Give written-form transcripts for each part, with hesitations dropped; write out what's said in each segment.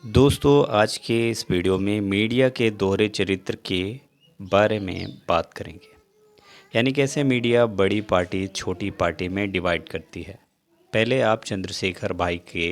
दोस्तों आज के इस वीडियो में मीडिया के दोहरे चरित्र के बारे में बात करेंगे। यानी कैसे मीडिया बड़ी पार्टी छोटी पार्टी में डिवाइड करती है। पहले आप चंद्रशेखर भाई के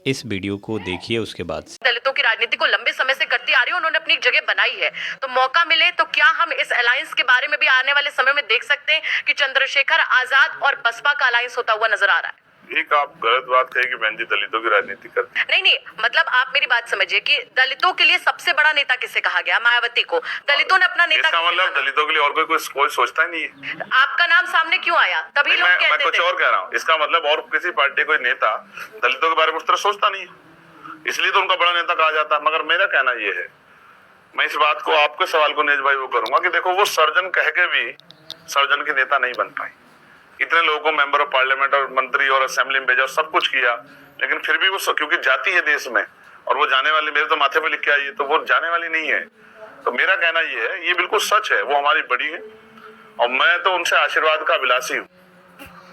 इस वीडियो को देखिए, उसके बाद से दलितों की राजनीति को लंबे समय से करती आ रही है। उन्होंने अपनी जगह बनाई है, तो मौका मिले तो क्या हम इस अलायंस के बारे में भी आने वाले समय में देख सकते हैं कि चंद्रशेखर आजाद और बसपा का अलायंस होता हुआ नजर आ रहा है। एक आप गलत बात कही कि बहन जी दलितों की राजनीति करती नहीं, मतलब आप मेरी बात समझिए कि दलितों के लिए सबसे बड़ा नेता किसे कहा गया? मायावती को। दलितों ने अपना नेता, इसका मतलब दलितों के लिए और कोई सोचता ही नहीं है। आपका नाम सामने क्यों आया? तभी लोग कहते मैं कुछ और कह रहा हूँ। इसका मतलब और किसी पार्टी कोई नेता दलितों के बारे में उस तरह सोचता नहीं है, इसलिए तो उनका बड़ा नेता कहा जाता है। मगर मेरा कहना यह है, मैं इस बात को आपके सवाल को नेज भाई वो करूंगा कि देखो, वो सर्जन कह के भी सर्जन के नेता नहीं बन पाए। इतने लोगों को मेंबर ऑफ पार्लियामेंट और मंत्री और असेंबली में भेजा और सब कुछ किया, लेकिन फिर भी वो क्योंकि जाति है देश में और वो जाने वाली, मेरे तो माथे पे लिख के आई है, तो वो जाने वाली नहीं है। तो मेरा कहना ये है, ये बिल्कुल सच है, वो हमारी बड़ी है और मैं तो उनसे आशीर्वाद का अभिलाषी हूँ।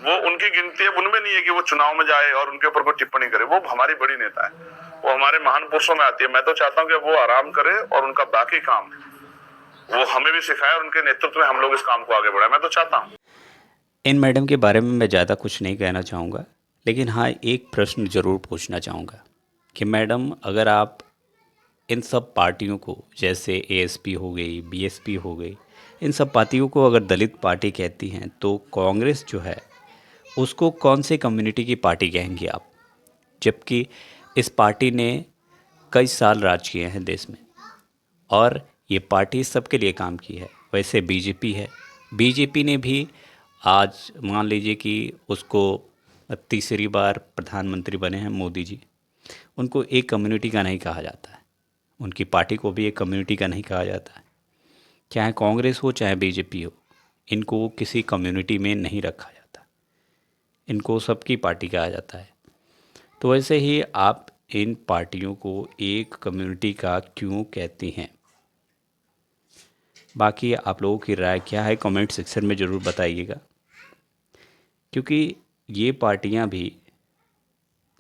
वो उनकी गिनती अब उनमें नहीं है कि वो चुनाव में जाए और उनके ऊपर कोई टिप्पणी करे। वो हमारी बड़ी नेता है, वो हमारे महान पुरुषों में आती है। मैं तो चाहता हूँ कि वो आराम करे और उनका बाकी काम वो हमें भी सिखाए और उनके नेतृत्व में हम लोग इस काम को आगे बढ़ाए। मैं तो चाहता हूँ। इन मैडम के बारे में मैं ज़्यादा कुछ नहीं कहना चाहूँगा, लेकिन हाँ एक प्रश्न ज़रूर पूछना चाहूँगा कि मैडम, अगर आप इन सब पार्टियों को, जैसे एएसपी हो गई, बीएसपी हो गई, इन सब पार्टियों को अगर दलित पार्टी कहती हैं, तो कांग्रेस जो है उसको कौन से कम्युनिटी की पार्टी कहेंगे आप? जबकि इस पार्टी ने कई साल राज किए हैं देश में और ये पार्टी सबके लिए काम की है। वैसे बीजेपी है, बीजेपी ने भी आज मान लीजिए कि उसको तीसरी बार प्रधानमंत्री बने हैं मोदी जी, उनको एक कम्युनिटी का नहीं कहा जाता है, उनकी पार्टी को भी एक कम्युनिटी का नहीं कहा जाता है। चाहे कांग्रेस हो चाहे बीजेपी हो, इनको किसी कम्युनिटी में नहीं रखा जाता, इनको सबकी पार्टी कहा जाता है। तो वैसे ही आप इन पार्टियों को एक कम्युनिटी का क्यों कहती हैं? बाकी आप लोगों की राय क्या है कमेंट सेक्शन में ज़रूर बताइएगा, क्योंकि ये पार्टियां भी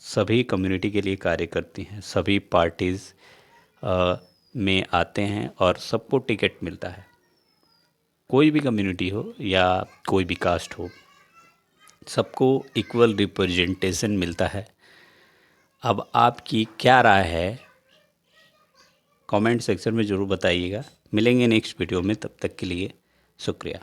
सभी कम्युनिटी के लिए कार्य करती हैं, सभी पार्टीज़ में आते हैं और सबको टिकट मिलता है। कोई भी कम्युनिटी हो या कोई भी कास्ट हो, सबको इक्वल रिप्रेजेंटेशन मिलता है। अब आपकी क्या राय है कमेंट सेक्शन में ज़रूर बताइएगा। मिलेंगे नेक्स्ट वीडियो में, तब तक के लिए शुक्रिया।